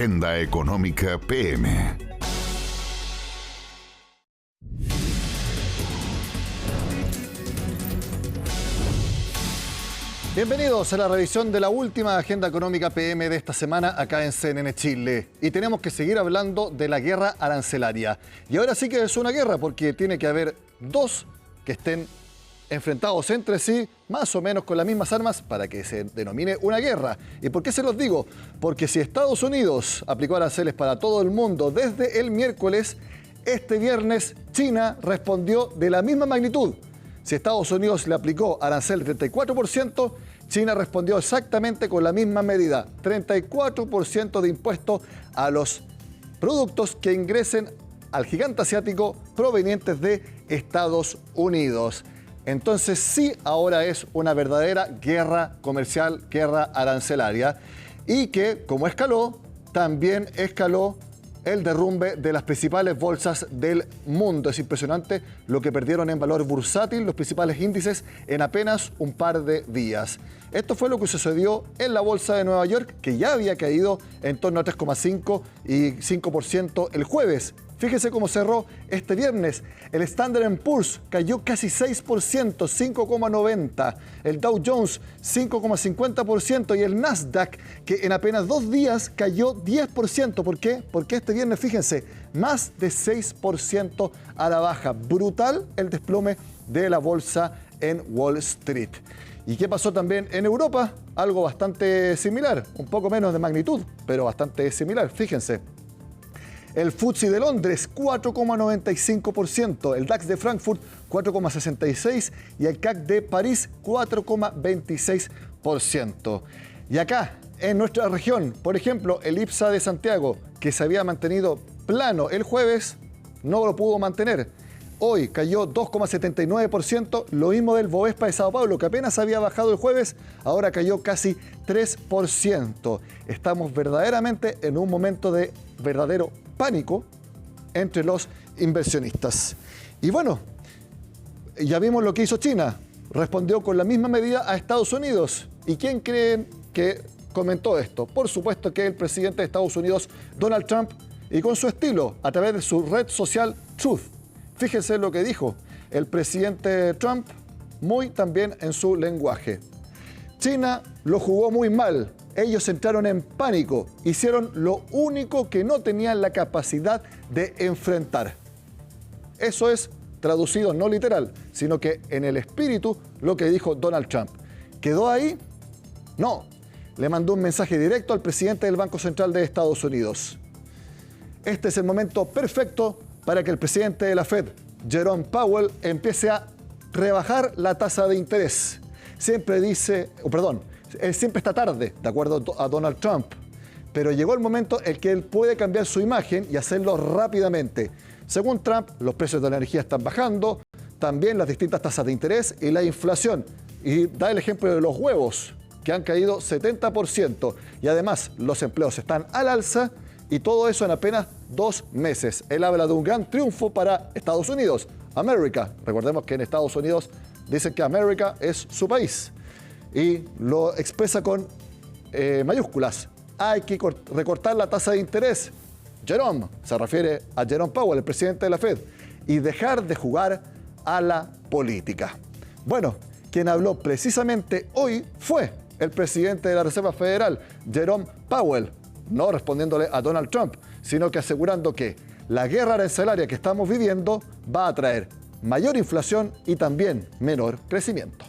Agenda Económica PM. Bienvenidos a la revisión de la última Agenda Económica PM de esta semana acá en CNN Chile. Y tenemos que seguir hablando de la guerra arancelaria. Y ahora sí que es una guerra porque tiene que haber dos que estén enfrentados entre sí, más o menos con las mismas armas, para que se denomine una guerra. ¿Y por qué se los digo? Porque si Estados Unidos aplicó aranceles para todo el mundo desde el miércoles, este viernes China respondió de la misma magnitud. Si Estados Unidos le aplicó arancel del 34%, China respondió exactamente con la misma medida, 34% de impuesto a los productos que ingresen al gigante asiático provenientes de Estados Unidos. Entonces sí, ahora es una verdadera guerra comercial, guerra arancelaria, y que, como escaló, también escaló el derrumbe de las principales bolsas del mundo. Es impresionante lo que perdieron en valor bursátil los principales índices en apenas un par de días. Esto fue lo que sucedió en la bolsa de Nueva York, que ya había caído en torno a 3,5 y 5% el jueves. Fíjese cómo cerró este viernes. El Standard & Poor's cayó casi 6%, 5,90%. El Dow Jones, 5,50%. Y el Nasdaq, que en apenas 2 días cayó 10%. ¿Por qué? Porque este viernes, fíjense, más de 6% a la baja. Brutal el desplome de la bolsa en Wall Street. ¿Y qué pasó también en Europa? Algo bastante similar, un poco menos de magnitud, pero bastante similar. Fíjense. El FTSE de Londres, 4,95%. El DAX de Frankfurt, 4,66%. Y el CAC de París, 4,26%. Y acá, en nuestra región, por ejemplo, el IPSA de Santiago, que se había mantenido plano el jueves, no lo pudo mantener. Hoy cayó 2,79%, lo mismo del Bovespa de Sao Paulo, que apenas había bajado el jueves, ahora cayó casi 3%. Estamos verdaderamente en un momento de verdadero pánico entre los inversionistas. Y bueno, ya vimos lo que hizo China, respondió con la misma medida a Estados Unidos. ¿Y quién creen que comentó esto? Por supuesto que el presidente de Estados Unidos, Donald Trump, y con su estilo, a través de su red social Truth. Fíjense lo que dijo el presidente Trump, muy también en su lenguaje. China lo jugó muy mal. Ellos entraron en pánico. Hicieron lo único que no tenían la capacidad de enfrentar. Eso es traducido no literal, sino que en el espíritu lo que dijo Donald Trump. ¿Quedó ahí? No. Le mandó un mensaje directo al presidente del Banco Central de Estados Unidos. Este es el momento perfecto para que el presidente de la Fed, Jerome Powell, empiece a rebajar la tasa de interés. Él siempre está tarde, de acuerdo a Donald Trump, pero llegó el momento en que él puede cambiar su imagen y hacerlo rápidamente. Según Trump, los precios de la energía están bajando, también las distintas tasas de interés y la inflación. Y da el ejemplo de los huevos, que han caído 70%. Y además, los empleos están al alza. Y todo eso en apenas 2 meses. Él habla de un gran triunfo para Estados Unidos. América. Recordemos que en Estados Unidos dicen que América es su país. Y lo expresa con mayúsculas. Hay que recortar la tasa de interés. Jerome, se refiere a Jerome Powell, el presidente de la Fed. Y dejar de jugar a la política. Bueno, quien habló precisamente hoy fue el presidente de la Reserva Federal, Jerome Powell. No respondiéndole a Donald Trump, sino que asegurando que la guerra arancelaria que estamos viviendo va a traer mayor inflación y también menor crecimiento.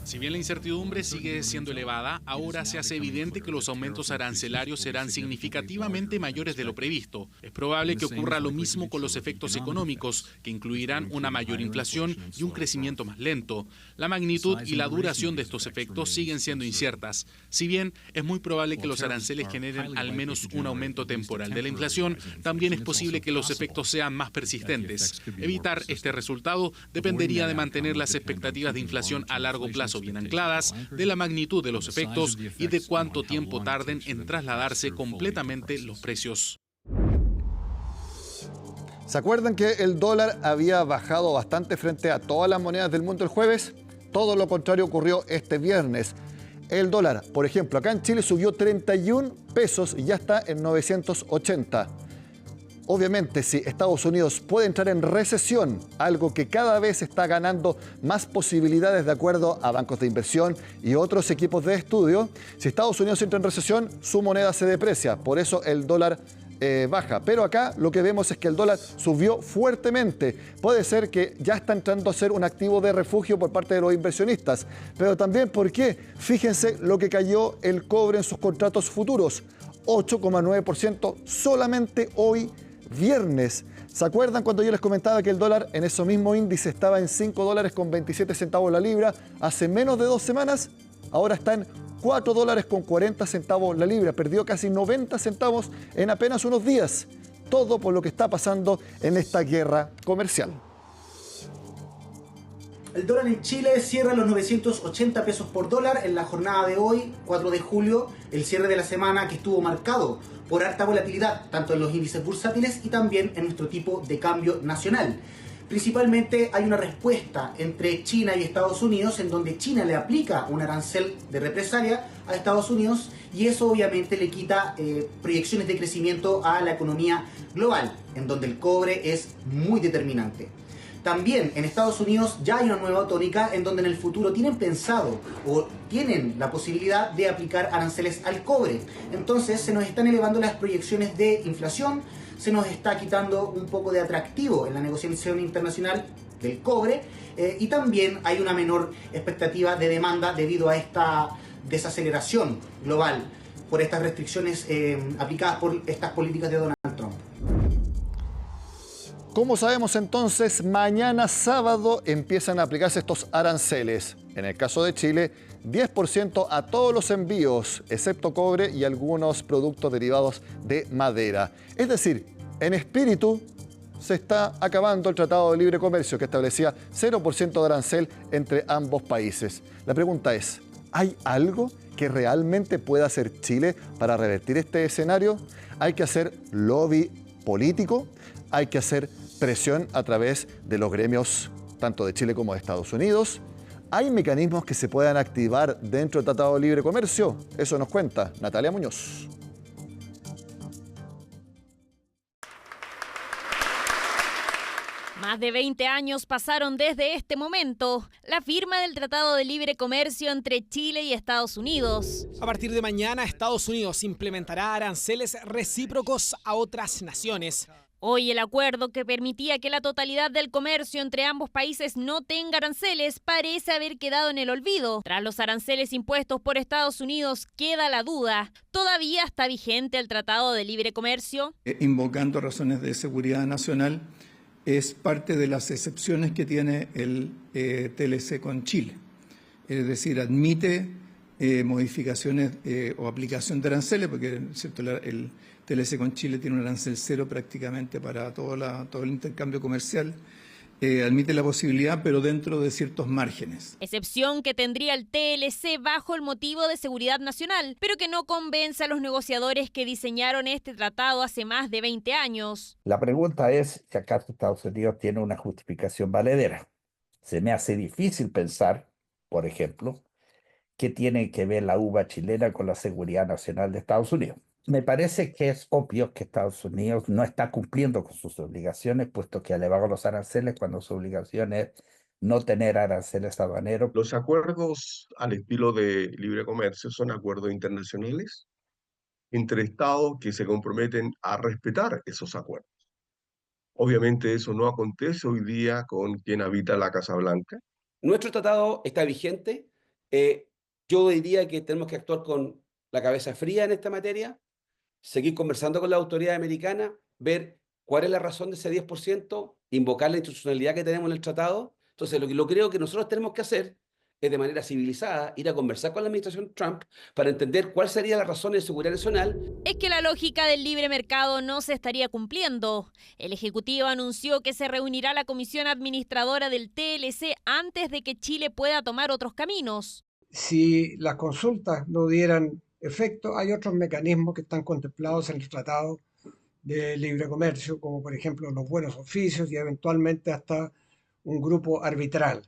Si bien la incertidumbre sigue siendo elevada, ahora se hace evidente que los aumentos arancelarios serán significativamente mayores de lo previsto. Es probable que ocurra lo mismo con los efectos económicos, que incluirán una mayor inflación y un crecimiento más lento. La magnitud y la duración de estos efectos siguen siendo inciertas. Si bien es muy probable que los aranceles generen al menos un aumento temporal de la inflación, también es posible que los efectos sean más persistentes. Evitar este resultado dependería de mantener las expectativas de inflación a largo plazo bien ancladas, de la magnitud de los efectos y de cuánto tiempo tarden en trasladarse completamente los precios. ¿Se acuerdan que el dólar había bajado bastante frente a todas las monedas del mundo el jueves? Todo lo contrario ocurrió este viernes. El dólar, por ejemplo, acá en Chile subió 31 pesos y ya está en 980. Obviamente, si Estados Unidos puede entrar en recesión, algo que cada vez está ganando más posibilidades de acuerdo a bancos de inversión y otros equipos de estudio, si Estados Unidos entra en recesión, su moneda se deprecia. Por eso el dólar baja. Pero acá lo que vemos es que el dólar subió fuertemente. Puede ser que ya está entrando a ser un activo de refugio por parte de los inversionistas. Pero también, ¿por qué? Fíjense lo que cayó el cobre en sus contratos futuros. 8,9% solamente hoy viernes. ¿Se acuerdan cuando yo les comentaba que el dólar en ese mismo índice estaba en $5.27 la libra hace menos de 2 semanas? Ahora está en $4.40 la libra. Perdió casi 90 centavos en apenas unos días. Todo por lo que está pasando en esta guerra comercial. El dólar en Chile cierra los 980 pesos por dólar en la jornada de hoy, 4 de julio, el cierre de la semana que estuvo marcado por alta volatilidad, tanto en los índices bursátiles y también en nuestro tipo de cambio nacional. Principalmente hay una respuesta entre China y Estados Unidos, en donde China le aplica un arancel de represalia a Estados Unidos y eso obviamente le quita proyecciones de crecimiento a la economía global, en donde el cobre es muy determinante. También en Estados Unidos ya hay una nueva tónica en donde en el futuro tienen pensado o tienen la posibilidad de aplicar aranceles al cobre. Entonces se nos están elevando las proyecciones de inflación, se nos está quitando un poco de atractivo en la negociación internacional del cobre y también hay una menor expectativa de demanda debido a esta desaceleración global por estas restricciones aplicadas por estas políticas de Donald Trump. Como sabemos entonces, mañana sábado empiezan a aplicarse estos aranceles. En el caso de Chile, 10% a todos los envíos, excepto cobre y algunos productos derivados de madera. Es decir, en espíritu se está acabando el Tratado de Libre Comercio que establecía 0% de arancel entre ambos países. La pregunta es, ¿hay algo que realmente pueda hacer Chile para revertir este escenario? Hay que hacer lobby político, hay que hacer presión a través de los gremios tanto de Chile como de Estados Unidos. ¿Hay mecanismos que se puedan activar dentro del Tratado de Libre Comercio? Eso nos cuenta Natalia Muñoz. Más de 20 años pasaron desde este momento, la firma del Tratado de Libre Comercio entre Chile y Estados Unidos. A partir de mañana, Estados Unidos implementará aranceles recíprocos a otras naciones. Hoy el acuerdo que permitía que la totalidad del comercio entre ambos países no tenga aranceles parece haber quedado en el olvido. Tras los aranceles impuestos por Estados Unidos queda la duda. ¿Todavía está vigente el Tratado de Libre Comercio? Invocando razones de seguridad nacional, es parte de las excepciones que tiene el TLC con Chile. Es decir, admite modificaciones o aplicación de aranceles, porque ¿cierto? El TLC con Chile tiene un arancel cero prácticamente para todo el intercambio comercial. Admite la posibilidad, pero dentro de ciertos márgenes. Excepción que tendría el TLC bajo el motivo de seguridad nacional, pero que no convence a los negociadores que diseñaron este tratado hace más de 20 años. La pregunta es si acaso Estados Unidos tiene una justificación valedera. Se me hace difícil pensar, por ejemplo, qué tiene que ver la uva chilena con la seguridad nacional de Estados Unidos. Me parece que es obvio que Estados Unidos no está cumpliendo con sus obligaciones, puesto que ha elevado los aranceles cuando su obligación es no tener aranceles aduaneros. Los acuerdos al estilo de libre comercio son acuerdos internacionales entre estados que se comprometen a respetar esos acuerdos. Obviamente eso no acontece hoy día con quien habita la Casa Blanca. Nuestro tratado está vigente. Yo diría que tenemos que actuar con la cabeza fría en esta materia, seguir conversando con la autoridad americana, ver cuál es la razón de ese 10%, invocar la institucionalidad que tenemos en el tratado. Entonces, lo que creo que nosotros tenemos que hacer es de manera civilizada ir a conversar con la administración Trump para entender cuál sería la razón de seguridad nacional. Es que la lógica del libre mercado no se estaría cumpliendo. El Ejecutivo anunció que se reunirá la comisión administradora del TLC antes de que Chile pueda tomar otros caminos. Si las consultas no dieran efecto, hay otros mecanismos que están contemplados en el Tratado de Libre Comercio, como por ejemplo los buenos oficios y eventualmente hasta un grupo arbitral.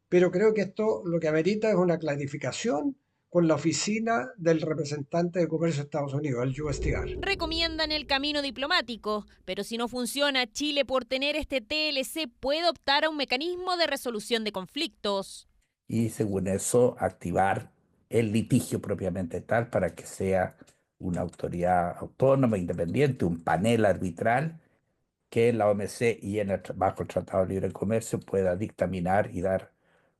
Pero creo que esto lo que amerita es una clarificación con la oficina del representante de comercio de Estados Unidos, el USTR. Recomiendan el camino diplomático, pero si no funciona, Chile, por tener este TLC, puede optar a un mecanismo de resolución de conflictos. Y según eso, activar el litigio propiamente tal para que sea una autoridad autónoma, independiente, un panel arbitral que en la OMC y bajo el Tratado de Libre Comercio pueda dictaminar y dar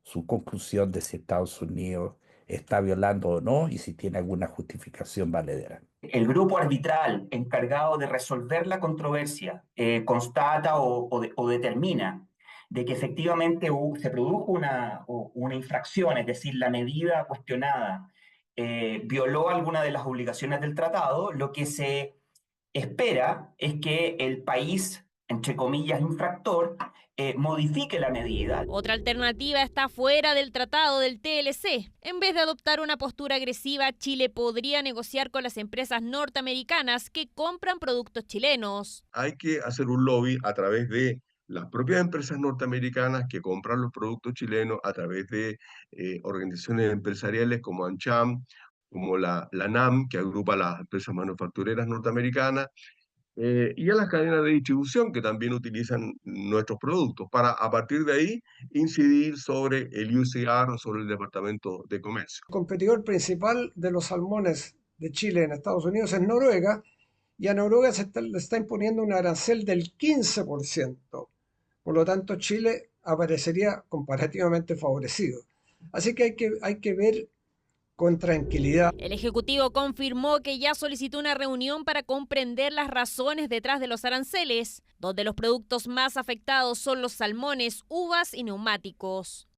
su conclusión de si Estados Unidos está violando o no y si tiene alguna justificación valedera. El grupo arbitral encargado de resolver la controversia constata o determina de que efectivamente se produjo una infracción, es decir, la medida cuestionada violó alguna de las obligaciones del tratado. Lo que se espera es que el país, entre comillas, infractor, modifique la medida. Otra alternativa está fuera del tratado del TLC. En vez de adoptar una postura agresiva, Chile podría negociar con las empresas norteamericanas que compran productos chilenos. Hay que hacer un lobby a través de las propias empresas norteamericanas que compran los productos chilenos, a través de organizaciones empresariales como AmCham, como la NAM, que agrupa las empresas manufactureras norteamericanas, y a las cadenas de distribución que también utilizan nuestros productos, para a partir de ahí incidir sobre el USTR o sobre el Departamento de Comercio. El competidor principal de los salmones de Chile en Estados Unidos es Noruega, y a Noruega le está imponiendo un arancel del 15%. Por lo tanto, Chile aparecería comparativamente favorecido. Así que hay que ver con tranquilidad. El Ejecutivo confirmó que ya solicitó una reunión para comprender las razones detrás de los aranceles, donde los productos más afectados son los salmones, uvas y neumáticos.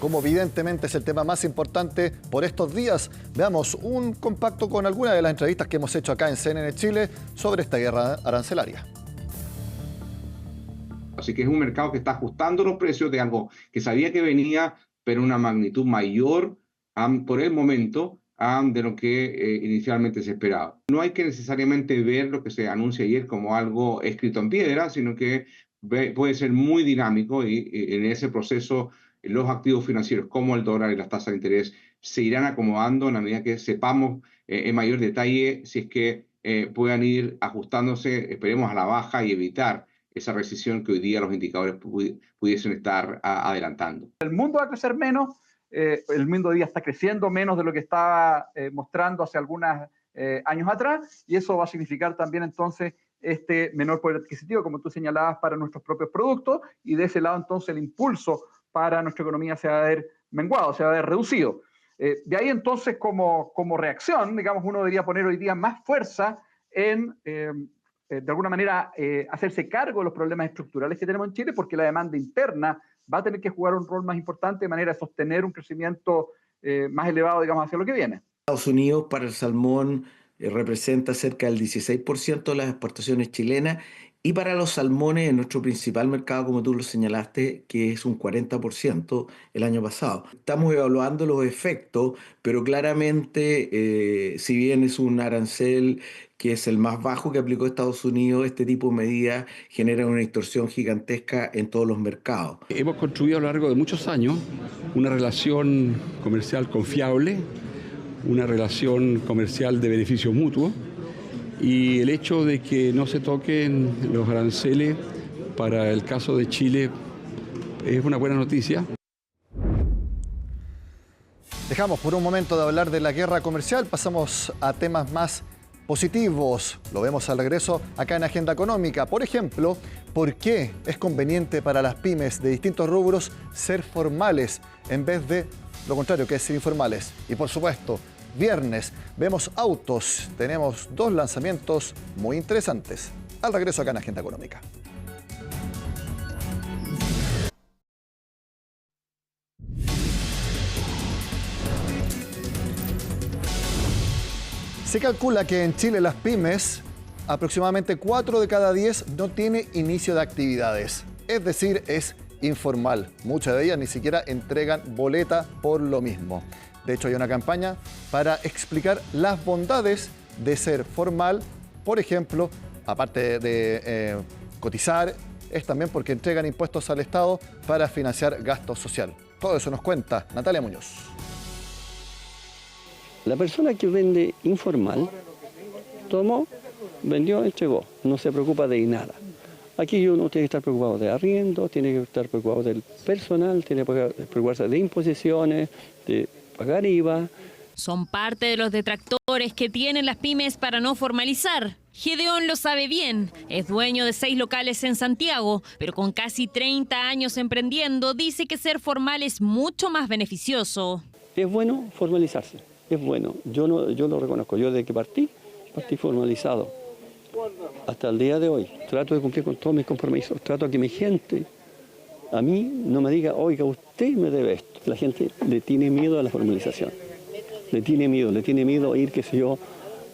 Como evidentemente es el tema más importante por estos días, veamos un compacto con algunas de las entrevistas que hemos hecho acá en CNN Chile sobre esta guerra arancelaria. Así que es un mercado que está ajustando los precios de algo que sabía que venía, pero una magnitud mayor por el momento de lo que inicialmente se esperaba. No hay que necesariamente ver lo que se anuncia ayer como algo escrito en piedra, sino que puede ser muy dinámico y en ese proceso los activos financieros como el dólar y las tasas de interés se irán acomodando en la medida que sepamos en mayor detalle si es que puedan ir ajustándose, esperemos, a la baja y evitar esa recesión que hoy día los indicadores pudiesen estar adelantando. El mundo va a crecer menos, el mundo hoy día está creciendo menos de lo que estaba mostrando hace algunos años atrás, y eso va a significar también entonces este menor poder adquisitivo, como tú señalabas, para nuestros propios productos, y de ese lado entonces el impulso para nuestra economía se va a ver menguado, se va a ver reducido. De ahí entonces como reacción, digamos, uno debería poner hoy día más fuerza en de alguna manera hacerse cargo de los problemas estructurales que tenemos en Chile, porque la demanda interna va a tener que jugar un rol más importante de manera de sostener un crecimiento más elevado, digamos, hacia lo que viene. Estados Unidos para el salmón representa cerca del 16% de las exportaciones chilenas, y para los salmones en nuestro principal mercado, como tú lo señalaste, que es un 40% el año pasado. Estamos evaluando los efectos, pero claramente, si bien es un arancel que es el más bajo que aplicó Estados Unidos, este tipo de medidas genera una distorsión gigantesca en todos los mercados. Hemos construido a lo largo de muchos años una relación comercial confiable, una relación comercial de beneficio mutuo, y el hecho de que no se toquen los aranceles para el caso de Chile es una buena noticia. Dejamos por un momento de hablar de la guerra comercial, pasamos a temas más positivos. Lo vemos al regreso acá en Agenda Económica. Por ejemplo, ¿por qué es conveniente para las pymes de distintos rubros ser formales en vez de lo contrario, que es ser informales? Y por supuesto, viernes vemos autos. Tenemos dos lanzamientos muy interesantes. Al regreso acá en Agenda Económica. Se calcula que en Chile las pymes, aproximadamente 4 de cada 10 no tiene inicio de actividades. Es decir, es informal. Muchas de ellas ni siquiera entregan boleta por lo mismo. De hecho, hay una campaña para explicar las bondades de ser formal. Por ejemplo, aparte de cotizar, es también porque entregan impuestos al Estado para financiar gasto social. Todo eso nos cuenta Natalia Muñoz. La persona que vende informal, tomó, vendió, entregó, no se preocupa de nada. Aquí uno tiene que estar preocupado de arriendo, tiene que estar preocupado del personal, tiene que preocuparse de imposiciones, de pagar IVA. Son parte de los detractores que tienen las pymes para no formalizar. Gedeón lo sabe bien, es dueño de 6 locales en Santiago, pero con casi 30 años emprendiendo, dice que ser formal es mucho más beneficioso. Es bueno formalizarse, es bueno. Yo lo reconozco, yo desde que partí formalizado. Hasta el día de hoy trato de cumplir con todos mis compromisos, trato a que mi gente a mí no me diga, oiga, usted me debe esto. La gente le tiene miedo a la formalización, le tiene miedo a ir, qué sé yo,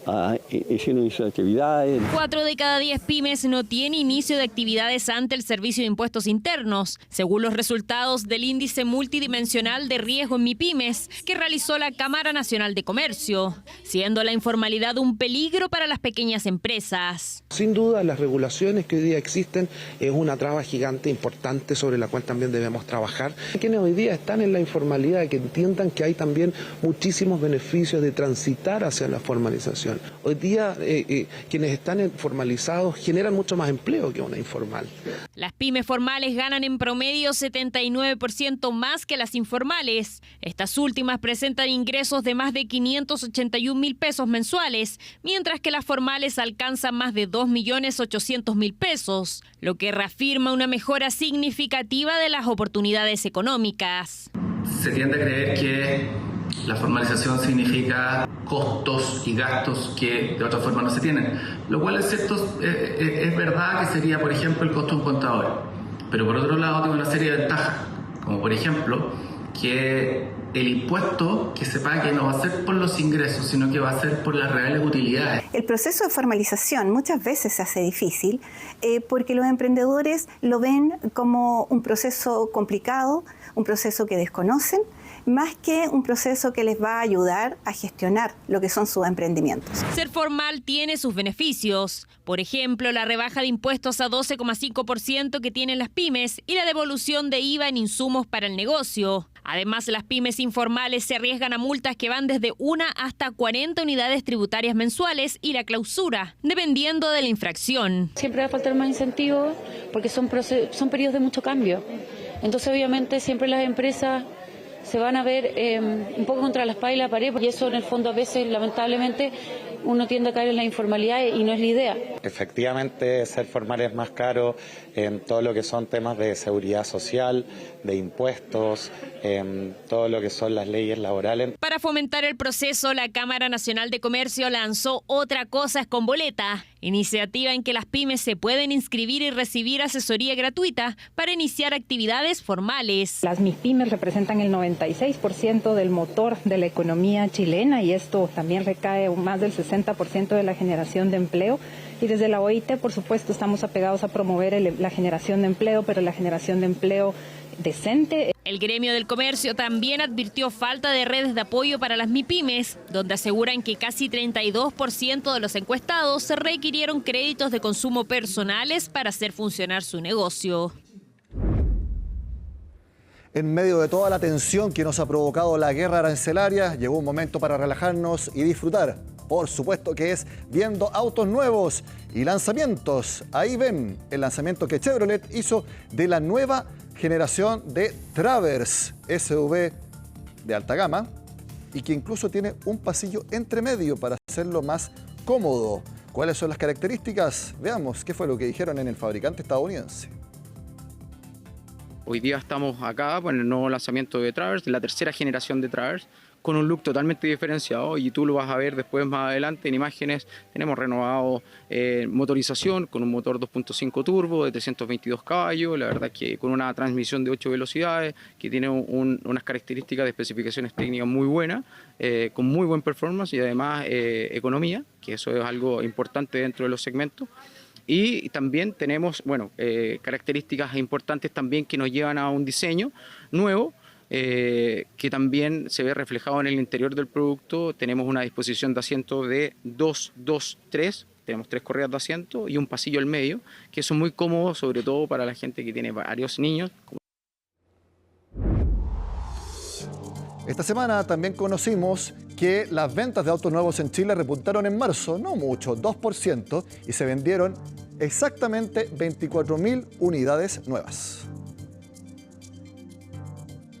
haciendo inicio de actividades. 4 de cada 10 pymes no tiene inicio de actividades ante el Servicio de Impuestos Internos, según los resultados del Índice Multidimensional de Riesgo en MIPYMES que realizó la Cámara Nacional de Comercio, siendo la informalidad un peligro para las pequeñas empresas. Sin duda, las regulaciones que hoy día existen es una traba gigante, importante, sobre la cual también debemos trabajar. Quienes hoy día están en la informalidad, que entiendan que hay también muchísimos beneficios de transitar hacia la formalización. Hoy día quienes están formalizados generan mucho más empleo que una informal. Las pymes formales ganan en promedio 79% más que las informales. Estas últimas presentan ingresos de más de 581.000 pesos mensuales, mientras que las formales alcanzan más de 2.800.000 pesos, lo que reafirma una mejora significativa de las oportunidades económicas. Se tiende a creer que la formalización significa costos y gastos que de otra forma no se tienen, lo cual es cierto, es verdad que sería, por ejemplo, el costo de un contador, pero por otro lado tiene una serie de ventajas, como por ejemplo que el impuesto que se pague no va a ser por los ingresos, sino que va a ser por las reales utilidades. El proceso de formalización muchas veces se hace difícil porque los emprendedores lo ven como un proceso complicado, un proceso que desconocen, más que un proceso que les va a ayudar a gestionar lo que son sus emprendimientos. Ser formal tiene sus beneficios. Por ejemplo, la rebaja de impuestos a 12,5% que tienen las pymes y la devolución de IVA en insumos para el negocio. Además, las pymes informales se arriesgan a multas que van desde 1 hasta 40 unidades tributarias mensuales y la clausura, dependiendo de la infracción. Siempre va a faltar más incentivos porque son periodos de mucho cambio. Entonces, obviamente, siempre las empresas se van a ver un poco contra la espalda y la pared, y eso en el fondo a veces, lamentablemente, uno tiende a caer en la informalidad y no es la idea. Efectivamente, ser formal es más caro en todo lo que son temas de seguridad social, de impuestos, en todo lo que son las leyes laborales. Para fomentar el proceso, la Cámara Nacional de Comercio lanzó Otra Cosa es con Boleta, iniciativa en que las pymes se pueden inscribir y recibir asesoría gratuita para iniciar actividades formales. Las MIPYMES representan el 96% del motor de la economía chilena y esto también recae más del 60% de la generación de empleo. Y desde la OIT, por supuesto, estamos apegados a promover la generación de empleo, pero la generación de empleo decente. El gremio del comercio también advirtió falta de redes de apoyo para las MIPYMES, donde aseguran que casi 32% de los encuestados se requirieron créditos de consumo personales para hacer funcionar su negocio. En medio de toda la tensión que nos ha provocado la guerra arancelaria, llegó un momento para relajarnos y disfrutar. Por supuesto que es viendo autos nuevos y lanzamientos. Ahí ven el lanzamiento que Chevrolet hizo de la nueva generación de Traverse SUV de alta gama y que incluso tiene un pasillo entre medio para hacerlo más cómodo. ¿Cuáles son las características? Veamos qué fue lo que dijeron en el fabricante estadounidense. Hoy día estamos acá con el nuevo lanzamiento de Traverse, la tercera generación de Traverse, con un look totalmente diferenciado y tú lo vas a ver después más adelante en imágenes. Tenemos renovado motorización con un motor 2.5 turbo de 322 caballos, la verdad que con una transmisión de 8 velocidades que tiene unas características de especificaciones técnicas muy buenas, con muy buen performance y además economía, que eso es algo importante dentro de los segmentos. Y también tenemos características importantes también que nos llevan a un diseño nuevo, que también se ve reflejado en el interior del producto. Tenemos una disposición de asiento de 2, 2, 3, tenemos 3 correas de asiento y un pasillo al medio, que son muy cómodos, sobre todo para la gente que tiene varios niños. Esta semana también conocimos que las ventas de autos nuevos en Chile repuntaron en marzo, no mucho, 2%, y se vendieron exactamente 24.000 unidades nuevas.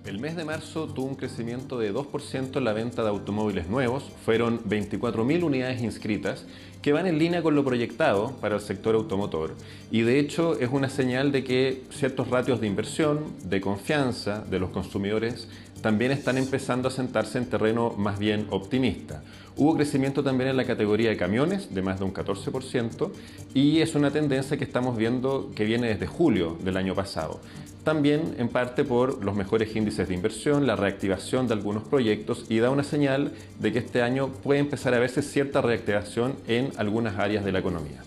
El mes de marzo tuvo un crecimiento de 2% en la venta de automóviles nuevos. Fueron 24.000 unidades inscritas, que van en línea con lo proyectado para el sector automotor. Y de hecho es una señal de que ciertos ratios de inversión, de confianza de los consumidores, también están empezando a sentarse en terreno más bien optimista. Hubo crecimiento también en la categoría de camiones, de más de un 14%, y es una tendencia que estamos viendo que viene desde julio del año pasado. También en parte por los mejores índices de inversión, la reactivación de algunos proyectos, y da una señal de que este año puede empezar a verse cierta reactivación en algunas áreas de la economía.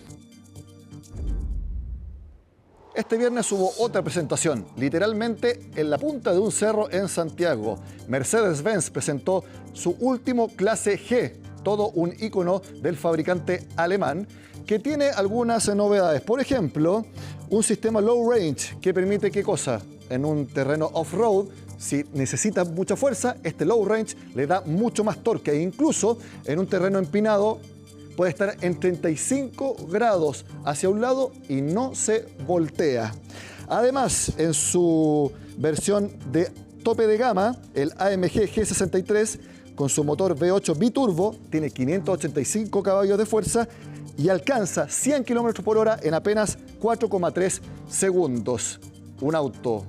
Este viernes hubo otra presentación, literalmente en la punta de un cerro en Santiago. Mercedes-Benz presentó su último clase G, todo un ícono del fabricante alemán, que tiene algunas novedades. Por ejemplo, un sistema low range que permite ¿qué cosa? En un terreno off-road, si necesita mucha fuerza, este low range le da mucho más torque, e incluso en un terreno empinado puede estar en 35 grados hacia un lado y no se voltea. Además, en su versión de tope de gama, el AMG G63, con su motor V8 biturbo, tiene 585 caballos de fuerza y alcanza 100 km por hora en apenas 4,3 segundos. Un auto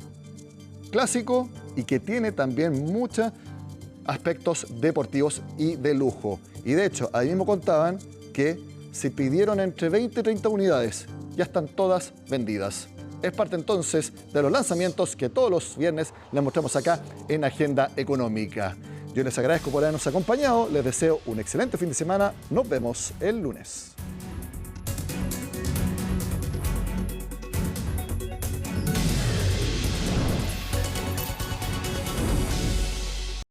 clásico y que tiene también muchos aspectos deportivos y de lujo. Y de hecho, ahí mismo contaban que se pidieron entre 20 y 30 unidades. Ya están todas vendidas. Es parte entonces de los lanzamientos que todos los viernes les mostramos acá en Agenda Económica. Yo les agradezco por habernos acompañado. Les deseo un excelente fin de semana. Nos vemos el lunes.